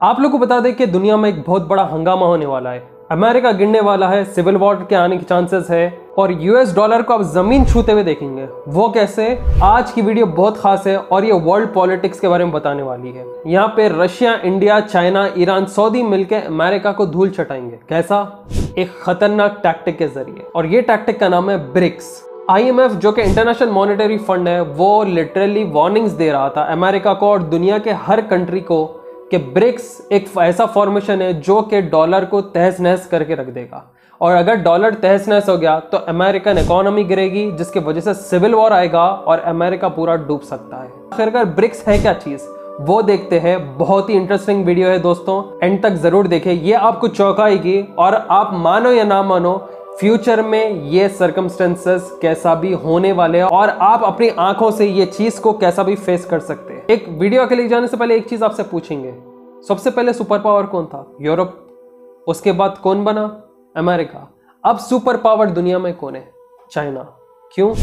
आप लोग को बता दें कि दुनिया में एक बहुत बड़ा हंगामा होने वाला है। अमेरिका गिरने वाला है, सिविल वॉर के आने के चांसेस है और यूएस डॉलर को आप जमीन छूते हुए देखेंगे। वो कैसे? आज की वीडियो बहुत खास है और ये वर्ल्ड पॉलिटिक्स के बारे में बताने वाली है। यहाँ पे Russia, India, China, Iran, Saudi मिलकर अमेरिका को धूल चटाएंगे। कैसा? एक खतरनाक टैक्टिक के जरिए, और ये टैक्टिक का नाम है ब्रिक्स। IMF जो कि इंटरनेशनल मॉनेटरी फंड है, वो लिटरली वार्निंग्स दे रहा था अमेरिका को और दुनिया के हर कंट्री को कि ब्रिक्स एक ऐसा फॉर्मेशन है जो कि डॉलर को तहस नहस करके रख देगा, और अगर डॉलर तहस नहस हो गया तो अमेरिकन इकोनॉमी गिरेगी, जिसकी वजह से सिविल वॉर आएगा और अमेरिका पूरा डूब सकता है। आखिरकार ब्रिक्स है क्या चीज, वो देखते हैं। बहुत ही इंटरेस्टिंग वीडियो है दोस्तों, एंड तक जरूर देखें। ये आपको चौंकाएगी और आप मानो या ना मानो फ्यूचर में ये सर्कमस्टेंसेस कैसा भी होने वाले हैं और आप अपनी आंखों से ये चीज को कैसा भी फेस कर सकते हैं। एक वीडियो के लिए जाने से पहले एक चीज आपसे पूछेंगे, सबसे पहले सुपर पावर कौन था? यूरोप। उसके बाद कौन बना? अमेरिका। अब सुपर पावर दुनिया में कौन है? चाइना। क्यों?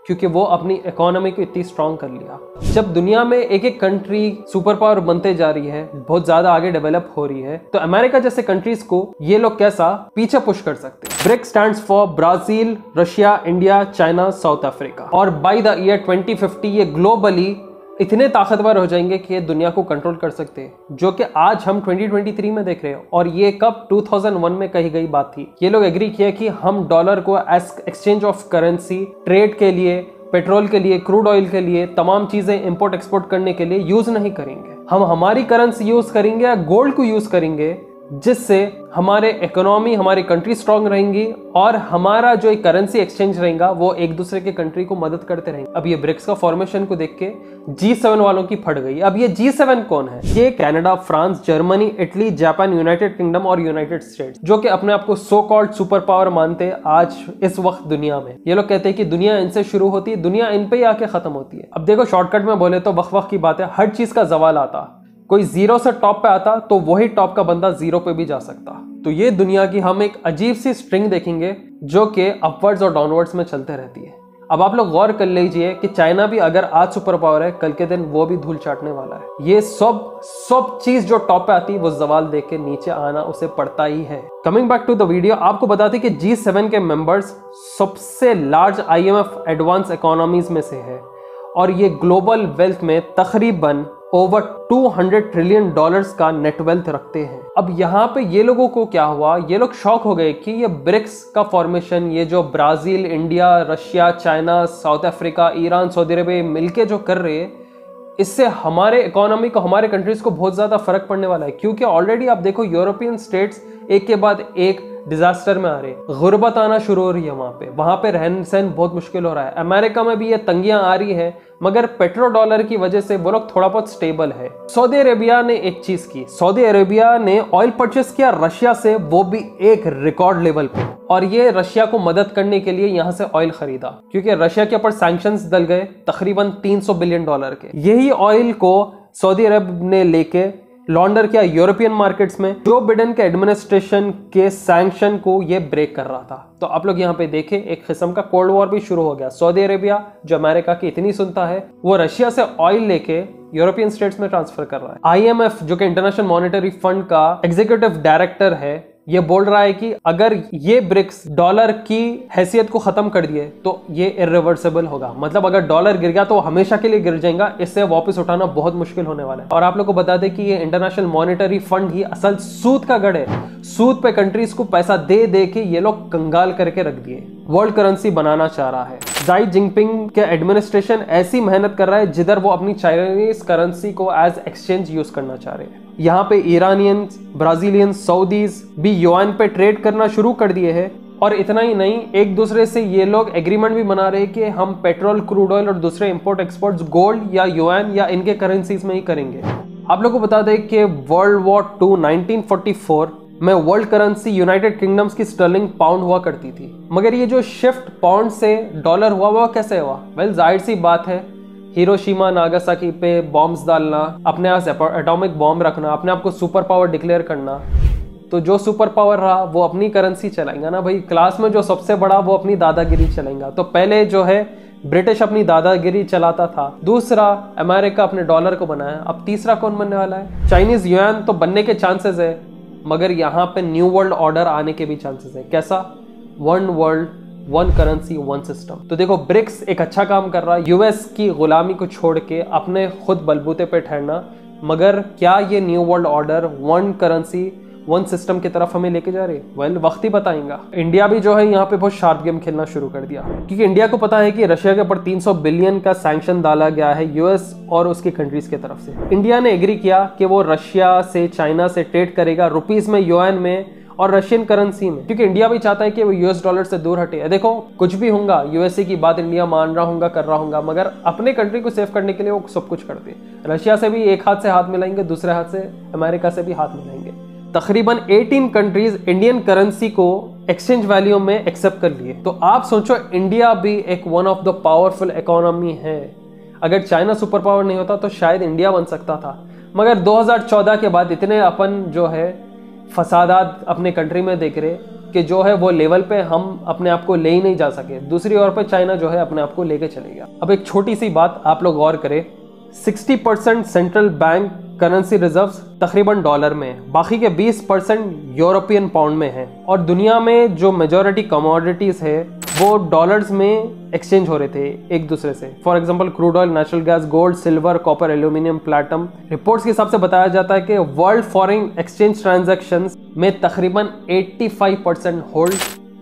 क्योंकि वो अपनी इकोनॉमी को इतनी स्ट्रांग कर लिया। जब दुनिया में एक एक कंट्री सुपर पावर बनते जा रही है, बहुत ज्यादा आगे डेवलप हो रही है, तो अमेरिका जैसे कंट्रीज को ये लोग कैसा पीछे पुश कर सकते हैं। BRICS stands for Brazil, Russia, India, China, South Africa. और बाय द ईयर 2050 ये ग्लोबली इतने ताकतवर हो जाएंगे कि ये दुनिया को कंट्रोल कर सकते हैं, जो कि आज हम 2023 में देख रहे हैं। और ये कब 2001 में कही गई बात थी। ये लोग एग्री किया कि हम डॉलर को as exchange of currency trade के लिए, पेट्रोल के लिए, क्रूड ऑयल के लिए, तमाम चीजें इंपोर्ट एक्सपोर्ट करने के लिए यूज नहीं करेंगे। हम हमारी करेंसी यूज करेंगे या गोल्ड को यूज करेंगे, जिससे हमारे इकोनॉमी, हमारी कंट्री स्ट्रांग रहेंगी और हमारा जो एक करेंसी एक्सचेंज रहेगा वो एक दूसरे के कंट्री को मदद करते रहेंगे। अब ये ब्रिक्स का फॉर्मेशन को देख के G7 वालों की फट गई। अब ये G7 कौन है? ये Canada, France, Germany, Italy, Japan, United kingdom और यूनाइटेड स्टेट्स, जो कि अपने आप को सो कॉल्ड सुपर पावर मानते हैं आज इस वक्त दुनिया में। ये लोग कहते हैं कि दुनिया इनसे शुरू होती है, दुनिया इन पे ही आके खत्म होती है। अब देखो, शॉर्टकट में बोले तो वक्त की बात है, हर चीज का जवाल आता। कोई जीरो से टॉप पे आता तो वही टॉप का बंदा जीरो पे भी जा सकता। तो ये दुनिया की हम एक अजीब सी स्ट्रिंग देखेंगे जो कि अपवर्ड्स और डाउनवर्ड्स में चलते रहती है। अब आप लोग गौर कर लीजिए कि चाइना भी अगर आज सुपर पावर है, कल के दिन वो भी धूल चाटने वाला है। ये सब चीज जो टॉप पे आती है वो जवाल देख के नीचे आना उसे पड़ता ही है। Coming back to the video, आपको बताते कि G7 के मेंबर्स सबसे लार्ज IMF एडवांस इकोनॉमीज में से है और ये ग्लोबल वेल्थ में तकरीबन ओवर 200 ट्रिलियन डॉलर्स का नेट वेल्थ रखते हैं। अब यहाँ पे ये लोगों को क्या हुआ, ये लोग शॉक हो गए कि ये ब्रिक्स का फॉर्मेशन, ये जो Brazil, India, Russia, China, South Africa, Iran, Saudi Arabia मिलके जो कर रहे हैं, इससे हमारे इकोनॉमी को, हमारे कंट्रीज को बहुत ज्यादा फर्क पड़ने वाला है। क्योंकि ऑलरेडी आप देखो यूरोपियन स्टेट्स एक के बाद एक डिजास्टर में आ रहे, गुर्बत आना शुरू हो रही है वहां पे रहन सहन बहुत मुश्किल हो रहा है। अमेरिका में भी ये तंगियां आ रही है, मगर पेट्रो डॉलर की वजह से वो लोग थोड़ा बहुत स्टेबल है। सऊदी अरेबिया ने एक चीज की, सऊदी अरेबिया ने ऑयल परचेस किया रशिया से, वो भी एक रिकॉर्ड लेवल पे, और ये रशिया को मदद करने के लिए यहाँ से ऑयल खरीदा, क्योंकि रशिया के ऊपर सैंक्शंस डल गए तकरीबन $300 बिलियन के। यही ऑयल को सऊदी अरब ने लेके लॉन्डर किया यूरोपियन मार्केट्स में। जो बिडेन के एडमिनिस्ट्रेशन के सैंक्शन को ये ब्रेक कर रहा था। तो आप लोग यहाँ पे देखें, एक किस्म का कोल्ड वॉर भी शुरू हो गया। सऊदी अरेबिया जो अमेरिका की इतनी सुनता है, वो रशिया से ऑयल लेके यूरोपियन स्टेट्स में ट्रांसफर कर रहा है। IMF जो कि इंटरनेशनल मॉनेटरी फंड का एग्जीक्यूटिव डायरेक्टर है, ये बोल रहा है कि अगर ये ब्रिक्स डॉलर की हैसियत को खत्म कर दिए तो ये इरिवर्सिबल होगा। मतलब अगर डॉलर गिर गया तो हमेशा के लिए गिर जाएगा, इससे वापस उठाना बहुत मुश्किल होने वाला है। और आप लोग को बता दें कि ये इंटरनेशनल मॉनेटरी फंड ही असल सूद का गढ़ है। सूद पे कंट्रीज को पैसा दे दे के ये लोग कंगाल करके रख दिए। वर्ल्ड करेंसी बनाना चाह रहा है। जाई जिनपिंग के एडमिनिस्ट्रेशन ऐसी मेहनत कर रहा है जिधर वो अपनी चाइनीज करेंसी को एज एक्सचेंज यूज करना चाह रहे हैं। यहाँ पे ईरानियंस, ब्राजीलियंस, सऊदीज भी युआन पे ट्रेड करना शुरू कर दिए हैं। और इतना ही नहीं, एक दूसरे से ये लोग एग्रीमेंट भी बना रहे हैं कि हम पेट्रोल, क्रूड ऑयल और दूसरे इंपोर्ट एक्सपोर्ट्स गोल्ड या युआन या इनके करेंसीज में ही करेंगे। आप लोगों को बता दें कि वर्ल्ड वॉर 2 1944 में वर्ल्ड करेंसी यूनाइटेड किंगडम्स की स्टर्लिंग पाउंड हुआ करती थी, मगर ये जो शिफ्ट पाउंड से डॉलर हुआ वो कैसे हुआ? वेल, जाहिर सी बात है, हिरोशिमा, नागासाकी पे बॉम्ब्स डालना, अपने पास एटॉमिक बॉम्ब रखना, अपने आप को सुपर पावर डिक्लेयर करना, तो जो सुपर पावर रहा वो अपनी करेंसी चलाएगा ना भाई। क्लास में जो सबसे बड़ा वो अपनी दादागिरी चलाएगा। तो पहले जो है ब्रिटिश अपनी दादागिरी चलाता था, दूसरा अमेरिका अपने डॉलर को बनाया, अब तीसरा कौन बनने वाला है? चाइनीज युआन तो बनने के चांसेस है, मगर यहाँ पे न्यू वर्ल्ड ऑर्डर आने के भी चांसेस है। कैसा? One world, one currency, one system. तो देखो, ब्रिक्स एक अच्छा काम कर रहा है, यूएस की गुलामी को छोड़ के अपने खुद बलबूते पे ठहरना, मगर क्या ये new world order one currency one system की तरफ हमें लेके जा रही है? वेल, वक्त ही बताएगा। इंडिया भी जो है यहाँ पे बहुत शार्प गेम खेलना शुरू कर दिया, क्योंकि इंडिया को पता है कि रशिया के ऊपर 300 बिलियन का सैंक्शन डाला गया है यूएस और उसकी कंट्रीज की तरफ से। इंडिया ने एग्री किया कि वो रशिया से, चाइना से ट्रेड करेगा रुपीस में, युआन में और रशियन करेंसी में, क्योंकि इंडिया भी चाहता है कि वो यूएस डॉलर से दूर हटे। देखो, कुछ भी होगा, यूएसए की बात इंडिया मान रहा होगा, कर रहा होगा, मगर अपने कंट्री को सेव करने के लिए वो सब कुछ करते हैं। रशिया से भी एक हाथ से हाथ मिलाएंगे, दूसरे हाथ से अमेरिका से भी हाथ मिलाएंगे। तकरीबन 18 कंट्रीज इंडियन करेंसी को एक्सचेंज वैल्यू में एक्सेप्ट कर लिए। तो आप सोचो, इंडिया भी एक one of the powerful economy है। अगर चाइना सुपर पावर नहीं होता तो शायद इंडिया बन सकता था, मगर 2014 के बाद इतने अपन जो है फसादात अपने कंट्री में देख रहे कि जो है वो लेवल पे हम अपने आप को ले ही नहीं जा सके। दूसरी ओर पे चाइना जो है अपने आप को लेके चले गया। अब एक छोटी सी बात आप लोग गौर करें, 60% सेंट्रल बैंक करेंसी रिजर्व्स तकरीबन डॉलर में है, बाकी के 20% यूरोपियन पाउंड में है, और दुनिया में जो मेजॉरिटी कमोडिटीज है वो डॉलर्स में एक्सचेंज हो रहे थे एक दूसरे से। For example crude oil, natural gas, gold, silver, copper, aluminium, platinum. Reports के हिसाब से बताया जाता है कि वर्ल्ड फॉरेन एक्सचेंज ट्रांजैक्शंस में तकरीबन 85% होल्ड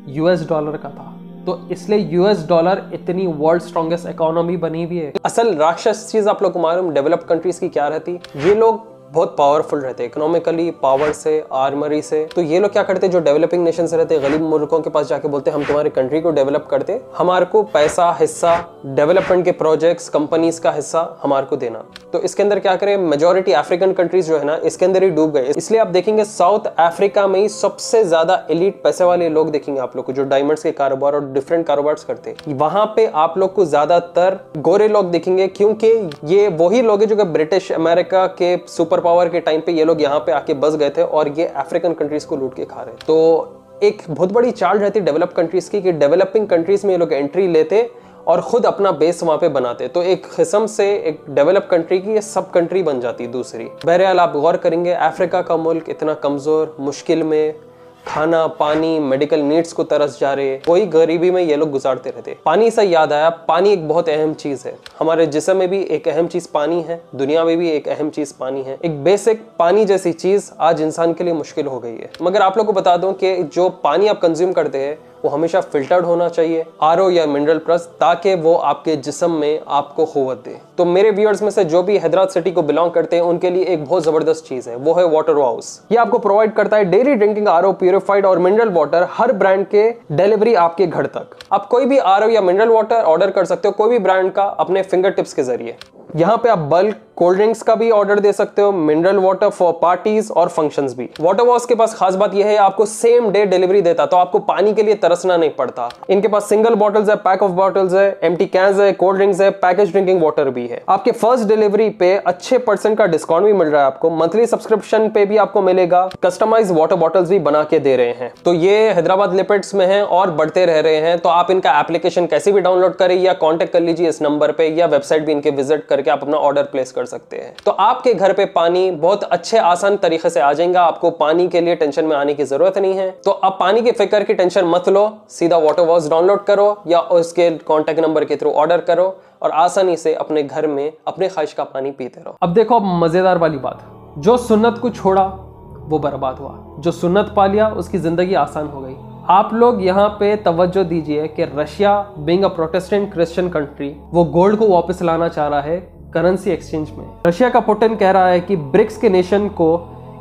यूएस डॉलर का था। तो इसलिए यूएस डॉलर इतनी वर्ल्ड स्ट्रॉन्गेस्ट इकोनॉमी बनी हुई है। असल राक्षस चीज आप लोग को मालूम डेवलप्ड कंट्रीज की क्या रहती? ये लोग बहुत पावरफुल रहते हैं इकोनॉमिकली, पावर से, आर्मरी से। तो ये लोग क्या करते, जो डेवलपिंग नेशन से रहते, गरीब मुल्कों के पास जाके बोलते हम तुम्हारी कंट्री को डेवलप करते, हमारे को पैसा, हिस्सा, डेवलपमेंट के प्रोजेक्ट्स, कंपनीज का हिस्सा हमारे को देना। तो इसके अंदर क्या करे, मेजॉरिटी अफ्रीकन कंट्रीज जो है ना इसके अंदर ही डूब गए। इसलिए आप देखेंगे साउथ अफ्रीका में ही सबसे ज्यादा एलिट पैसे वाले लोग देखेंगे आप लोग को, जो डायमंड्स के कारोबार और डिफरेंट कारोबार करते हैं। वहां पे आप लोग को ज्यादातर गोरे लोग दिखेंगे, क्योंकि ये वही लोग हैं जो ब्रिटिश अमेरिका के सुपर पावर के टाइम पे ये लोग यहाँ पे आके बस गए थे और ये अफ्रीकन कंट्रीज को लूट के खा रहे। तो एक बहुत बड़ी चाल रहती डेवलप कंट्रीज की कि डेवलपिंग कंट्रीज में ये लोग एंट्री लेते और खुद अपना बेस वहां पे बनाते। तो एक किस्म से एक डेवलप कंट्री की ये सब कंट्री बन जाती दूसरी। बहरहाल आप गौर करेंगे, अफ्रीका का मुल्क इतना कमजोर, मुश्किल में, खाना, पानी, मेडिकल नीड्स को तरस जा रहे, कोई गरीबी में ये लोग गुजारते रहते। पानी से याद आया, पानी एक बहुत अहम चीज है। हमारे जिस्म में भी एक अहम चीज पानी है, दुनिया में भी एक अहम चीज पानी है। एक बेसिक पानी जैसी चीज आज इंसान के लिए मुश्किल हो गई है। मगर आप लोग को बता दूं कि जो पानी आप कंज्यूम करते हैं वो हमेशा फिल्टर्ड होना चाहिए, आरओ या मिनरल प्लस, ताकि वो आपके जिस्म में आपको कुव्वत दे। तो मेरे व्यूअर्स में से जो भी हैदराबाद सिटी को बिलोंग करते हैं उनके लिए एक बहुत जबरदस्त चीज है, वो है वाटर हाउस। ये आपको प्रोवाइड करता है डेली ड्रिंकिंग आरओ, प्यूरिफाइड और मिनरल वाटर, हर ब्रांड के डिलीवरी आपके घर तक। आप कोई भी आरओ या मिनरल वाटर ऑर्डर कर सकते हो, कोई भी ब्रांड का, अपने फिंगर टिप्स के जरिए। यहाँ पे आप बल्क कोल्ड ड्रिंक्स का भी ऑर्डर दे सकते हो, मिनरल वाटर फॉर पार्टीज और फंक्शंस भी। वाटर हाउस के पास खास बात यह है, आपको सेम डे डिलीवरी देता, तो आपको पानी के लिए तरसना नहीं पड़ता। इनके पास सिंगल बॉटल्स है, पैक ऑफ बॉटल्स है, एम्प्टी कैंस है, कोल्ड ड्रिंक्स है, पैकेज ड्रिंकिंग वाटर भी है। आपके फर्स्ट डिलीवरी पे अच्छे % का डिस्काउंट भी मिल रहा है आपको। मंथली सब्सक्रिप्शन पे भी आपको मिलेगा। कस्टमाइज वाटर बॉटल्स भी बना के दे रहे हैं। तो ये हैदराबाद लिपिड्स में है और बढ़ते रह रहे हैं। तो आप इनका एप्लीकेशन कैसे भी डाउनलोड करें या कॉन्टेक्ट कर लीजिए इस नंबर पे, या वेबसाइट भी इनके विजिट करके आप अपना ऑर्डर प्लेस कर सकते हैं। तो आपके घर पे पानी बहुत अच्छे आसान तरीके से आ जाएगा। आपको पानी के लिए टेंशन में आने की जरूरत नहीं है। तो आप पानी के फिक्र की टेंशन मत लो, सीधा वाटर हाउस डाउनलोड करो या उसके कॉन्टेक्ट नंबर के थ्रू ऑर्डर करो और आसानी से अपने घर में अपने ख्वाहिश का पानी पीते रहो। अब देखो, अब मजेदार वाली बात, जो सुन्नत को छोड़ा वो बर्बाद हुआ, जो सुन्नत पा लिया उसकी जिंदगी आसान हो गई। आप लोग यहाँ पे तवज्जो दीजिए कि Russia being a Protestant Christian country, वो गोल्ड को वापस लाना चाह रहा है करेंसी एक्सचेंज में। रशिया का पुतिन कह रहा है कि ब्रिक्स के नेशन को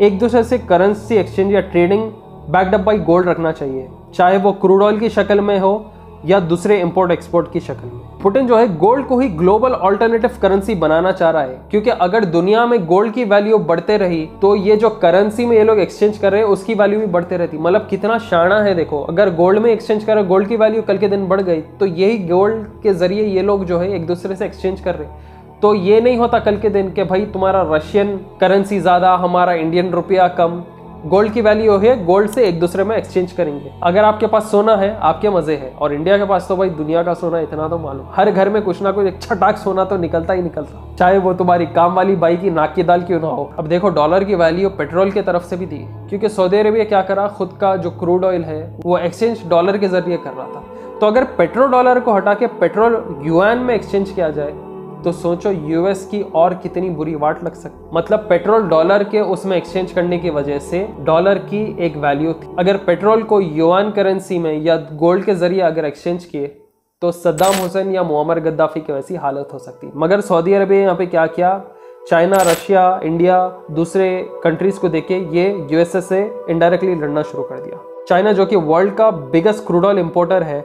एक दूसरे से करेंसी एक्सचेंज या trading backed up by gold रखना चाहिए, चाहे वो क्रूड ऑयल की शक्ल में हो या दूसरे इंपोर्ट एक्सपोर्ट की शक्ल में। पुतिन जो है गोल्ड को ही ग्लोबल अल्टरनेटिव करेंसी बनाना चाह रहा है, क्योंकि अगर दुनिया में गोल्ड की वैल्यू बढ़ते रही तो ये जो करेंसी में ये लोग एक्सचेंज कर रहे हैं उसकी वैल्यू भी बढ़ते रहती। मतलब कितना शाना है देखो, अगर गोल्ड में एक्सचेंज कर रहे, गोल्ड की वैल्यू कल के दिन बढ़ गई तो यही गोल्ड के जरिए ये लोग जो है एक दूसरे से एक्सचेंज कर रहे हैं। तो ये नहीं होता कल के दिन कि भाई तुम्हारा रशियन करेंसी ज्यादा, हमारा इंडियन रुपया कम, गोल्ड की वैल्यू है, गोल्ड से एक दूसरे में एक्सचेंज करेंगे। अगर आपके पास सोना है आपके मजे है, और इंडिया के पास तो भाई दुनिया का सोना इतना तो मालूम, हर घर में कुछ ना कुछ एक छटाक सोना तो निकलता ही निकलता, चाहे वो तुम्हारी काम वाली बाई की नाक की दाल क्यों ना हो। अब देखो डॉलर की वैल्यू पेट्रोल की तरफ से भी दी, क्योंकि सऊदी अरेबिया क्या करा, खुद का जो क्रूड ऑयल है वो एक्सचेंज डॉलर के जरिए कर रहा था। तो अगर पेट्रोल डॉलर को हटा के पेट्रोल युआन में एक्सचेंज किया जाए तो सोचो यूएस की और कितनी बुरी वाट लग सकती। मतलब पेट्रोल डॉलर के उसमें एक्सचेंज करने की वजह से डॉलर की एक वैल्यू थी। अगर पेट्रोल को युआन करेंसी में या गोल्ड के जरिए अगर एक्सचेंज किए तो सद्दाम हुसैन या मुअम्मर गद्दाफी की वैसी हालत हो सकती। मगर सऊदी अरबिया यहाँ पे क्या किया, चाइना, रशिया, इंडिया, दूसरे कंट्रीज को देके ये यूएसए से इनडायरेक्टली लड़ना शुरू कर दिया। चाइना जो कि वर्ल्ड का बिगेस्ट क्रूड ऑयल इंपोर्टर है,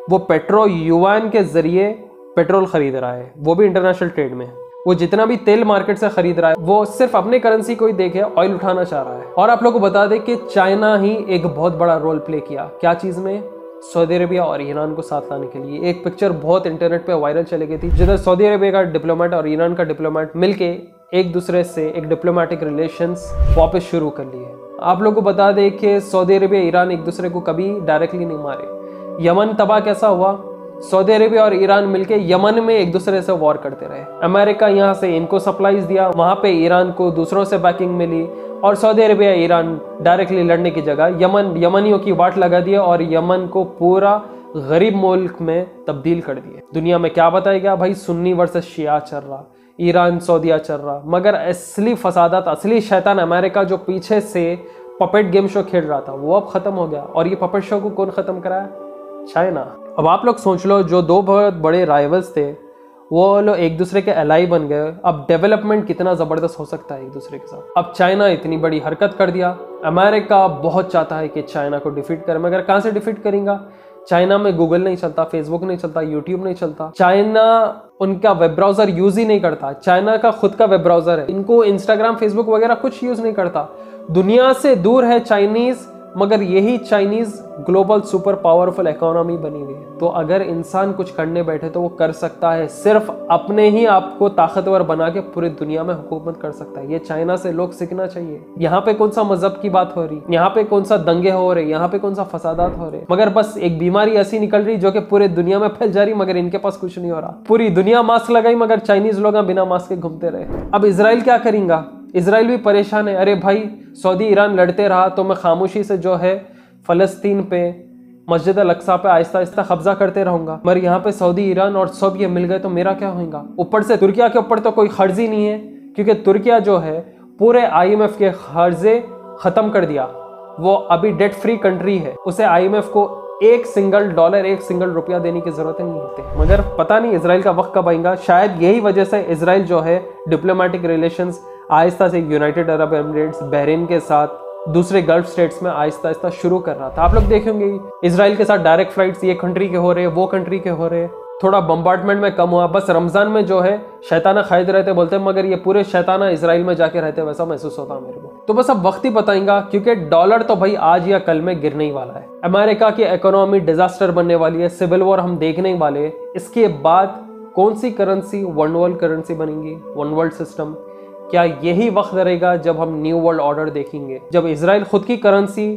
वो पेट्रोल युआन के जरिए पेट्रोल खरीद रहा है, वो भी इंटरनेशनल ट्रेड में। वो जितना भी तेल मार्केट से खरीद रहा है वो सिर्फ अपने करेंसी को ही देके ऑयल उठाना चाह रहा है। और आप लोगों को बता दें कि चाइना ही एक बहुत बड़ा रोल प्ले किया, क्या चीज में, सऊदी अरेबिया और ईरान को साथ लाने के लिए। एक पिक्चर बहुत इंटरनेट पे वायरल चली गई थी, जिधर सऊदी अरेबिया का डिप्लोमेट और ईरान का डिप्लोमेट मिलके एक दूसरे से एक डिप्लोमेटिक रिलेशंस वापस शुरू कर लिए। आप लोगों को बता दें कि सऊदी अरेबिया ईरान एक दूसरे को कभी डायरेक्टली नहीं मारे। यमन तबाह कैसा हुआ, सऊदी अरेबिया और ईरान मिलके यमन में एक दूसरे से वॉर करते रहे। अमेरिका यहाँ से इनको सप्लाईज दिया, वहां पे ईरान को दूसरों से बैकिंग मिली, और सऊदी अरेबिया ईरान डायरेक्टली लड़ने की जगह यमनियों की वाट लगा दिया और यमन को पूरा गरीब मुल्क में तब्दील कर दिए। दुनिया में क्या बताया गया भाई, सुन्नी वर्सेस शिया चल रहा, ईरान सऊदिया चल रहा, मगर असली फसादात, असली शैतान अमेरिका जो पीछे से पपेट गेम शो खेल रहा था वो अब खत्म हो गया। और ये पपेट शो को कौन खत्म कराया, चाइना। अब आप लोग सोच लो, जो दो बहुत बड़े राइवल्स थे वो लोग एक दूसरे के एलाई बन गए। अब डेवलपमेंट कितना जबरदस्त हो सकता है एक दूसरे के साथ। अब चाइना इतनी बड़ी हरकत कर दिया, अमेरिका बहुत चाहता है कि चाइना को डिफीट करे, मगर कहां से डिफीट करेगा, चाइना में गूगल नहीं चलता, फेसबुक नहीं चलता, यूट्यूब नहीं चलता, चाइना उनका वेब ब्राउजर यूज ही नहीं करता, चाइना का खुद का वेब ब्राउजर है, इनको इंस्टाग्राम, फेसबुक वगैरह कुछ यूज नहीं करता, दुनिया से दूर है चाइनीज, मगर यही Chinese global super powerful economy बनी हुई है। तो अगर इंसान कुछ करने बैठे तो वो कर सकता है, सिर्फ अपने ही आप को ताकतवर बना के पूरी दुनिया में हुकूमत कर सकता है। ये चाइना से लोग सीखना चाहिए। यहाँ पे कौन सा मजहब की बात हो रही, यहाँ पे कौन सा दंगे हो रहे, यहाँ पे कौन सा फसादात हो रहे, मगर बस एक बीमारी ऐसी निकल रही जो कि पूरे दुनिया में फैल जा रही, मगर इनके पास कुछ नहीं हो रहा। पूरी दुनिया मास्क लगाई मगर चाइनीज लोग बिना मास्क के घूमते रहे। अब इजराइल क्या करेगा, इजराइल भी परेशान है। अरे भाई सऊदी ईरान लड़ते रहा तो मैं खामोशी से जो है फलस्तीन पे, मस्जिद अल-अक्सा पे आहिस्ता आहिस्ता कब्जा करते रहूंगा, मगर यहाँ पे सऊदी ईरान और सब ये मिल गए तो मेरा क्या होगा। ऊपर से तुर्किया के ऊपर तो कोई खर्च ही नहीं है, क्योंकि तुर्किया जो है पूरे IMF के खर्जे खत्म कर दिया, वो अभी डेट फ्री कंट्री है, उसे IMF को एक सिंगल डॉलर, एक सिंगल रुपया देने की जरूरत नहीं होती। मगर पता नहीं इजराइल का वक्त कब आएगा। शायद यही वजह से इजराइल जो है डिप्लोमेटिक रिलेशंस आहिस्ता से यूनाइटेड अरब एमिरेट्स, बहरीन के साथ, दूसरे गल्फ स्टेट्स में आहिस्ता आहिस्ता शुरू कर रहा था। आप लोग देखेंगे इजराइल के साथ डायरेक्ट फ्लाइट्स ये कंट्री के हो रहे हैं, वो कंट्री के हो रहे हैं, थोड़ा बम्बार्डमेंट में कम हुआ। बस रमजान में जो है शैताना खरीद रहते बोलते हैं, मगर ये पूरे शैताना इजराइल में जाके रहते, वैसा महसूस होता मेरे को। तो बस अब वक्त ही बताएगा, क्योंकि डॉलर तो भाई आज या कल में गिरने ही वाला है। अमेरिका की इकोनॉमी डिजास्टर बनने वाली है, सिविल वॉर हम देखने वाले। इसके बाद कौन सी करेंसी वन वर्ल्ड करेंसी बनेगी, वन वर्ल्ड सिस्टम, क्या यही वक्त रहेगा जब हम न्यू वर्ल्ड ऑर्डर देखेंगे, जब इजराइल खुद की currency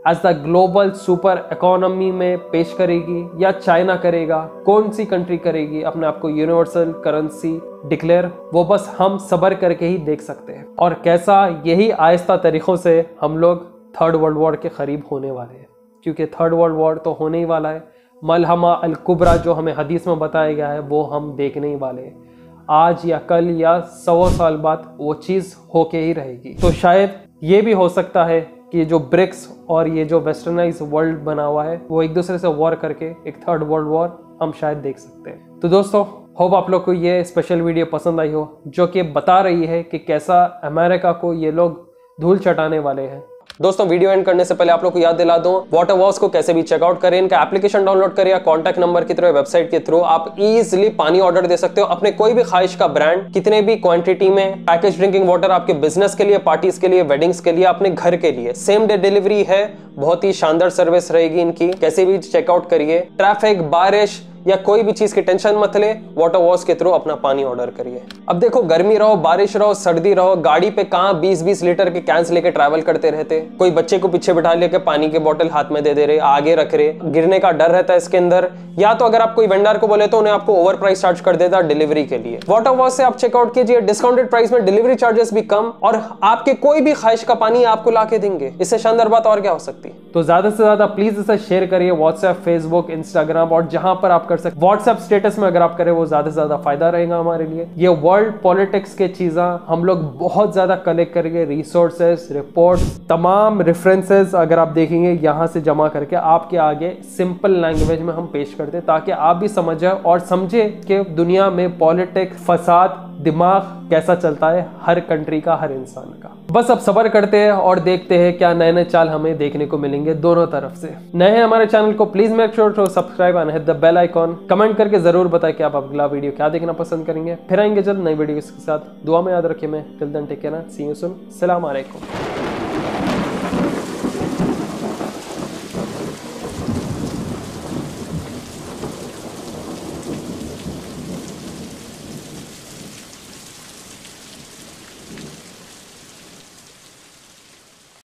as the global super economy में पेश करेगी, या चाइना करेगा, कौन सी कंट्री करेगी अपने आप को यूनिवर्सल करेंसी डिक्लेयर, वो बस हम सब्र करके ही देख सकते हैं। और कैसा यही आहिस्ता तरीकों से हम लोग थर्ड वर्ल्ड वॉर के करीब होने वाले हैं, क्योंकि थर्ड वर्ल्ड वॉर तो होने ही वाला है। मलहमा अल कुबरा जो हमें हदीस में बताया गया है वो हम देखने ही वाले हैं। आज या कल या 100 साल बाद वो चीज़ होके ही रहेगी। तो शायद ये भी हो सकता है कि जो ब्रिक्स और ये जो वेस्टर्नाइज वर्ल्ड बना हुआ है वो एक दूसरे से वॉर करके एक थर्ड वर्ल्ड वॉर हम शायद देख सकते हैं। तो दोस्तों होप आप लोग को ये स्पेशल वीडियो पसंद आई हो, जो कि बता रही है कि कैसा अमेरिका को ये लोग धूल चटाने वाले हैं। दोस्तों वीडियो एंड करने से पहले आप लोग को याद दिला दूं, वाटर वॉश को कैसे भी चेकआउट करें। इनका एप्लीकेशन डाउनलोड करिए, कॉन्टैक्ट नंबर की थ्रू, वेबसाइट के थ्रू आप इजीली पानी ऑर्डर दे सकते हो, अपने कोई भी ख्वाहिश का ब्रांड, कितने भी क्वांटिटी में। पैकेज ड्रिंकिंग वाटर आपके बिजनेस के लिए, पार्टीज के लिए, वेडिंग्स के लिए, अपने घर के लिए। सेम डे डिलीवरी है, बहुत ही शानदार सर्विस रहेगी इनकी, कैसे भी चेकआउट करिए। ट्रैफिक, बारिश या कोई भी चीज की टेंशन मत ले, वाटर वॉश के थ्रू अपना पानी ऑर्डर करिए। अब देखो, गर्मी रहो, बारिश रहो, सर्दी रहो, गाड़ी पे कहाँ 20-20 लीटर के कैंस लेके ट्रैवल करते रहते। कोई बच्चे को पीछे बिठा लेके पानी की बोतल हाथ में दे रहे, आगे रख रहे, गिरने का डर रहता है इसके अंदर। या तो अगर आप कोई वेंडर को बोले तो उन्हें आपको ओवर प्राइस चार्ज कर देता डिलीवरी के लिए। वाटर वॉश से आप चेकआउट कीजिए, डिस्काउंटेड प्राइस में डिलीवरी चार्जेस भी कम, और आपके कोई भी ख्वाहिश का पानी आपको लाके देंगे। इससे शानदार बात और क्या हो सकती है। तो ज्यादा से ज्यादा प्लीज इसे शेयर करिए व्हाट्सएप, फेसबुक, इंस्टाग्राम, और जहां पर आप कर सकते। व्हाट्सएप स्टेटस में अगर आप करें वो ज्यादा से ज्यादा फायदा रहेगा हमारे लिए। ये वर्ल्ड पॉलिटिक्स के चीज़ें हम लोग बहुत ज्यादा कलेक्ट करेंगे, रिसोर्सेस, रिपोर्ट, तमाम रेफरेंसेस अगर आप देखेंगे यहाँ से जमा करके आपके आगे सिंपल लैंग्वेज में हम पेश करते हैं, ताकि आप भी समझ जाए और समझे कि दुनिया में पॉलिटिक्स, फसाद, दिमाग कैसा चलता है हर कंट्री का, हर इंसान का। बस अब सब्र करते हैं और देखते हैं क्या नए नए चाल हमें देखने को मिलेंगे दोनों तरफ से। नए हैं हमारे चैनल को please make sure to subscribe and hit the bell icon. Comment करके जरूर बताएं कि आप अगला वीडियो क्या देखना पसंद करेंगे। फिर आएंगे जल्द नई वीडियो के साथ। दुआ में याद रखिए। मैं till then take care, see you soon, अस्सलाम वालेकुम।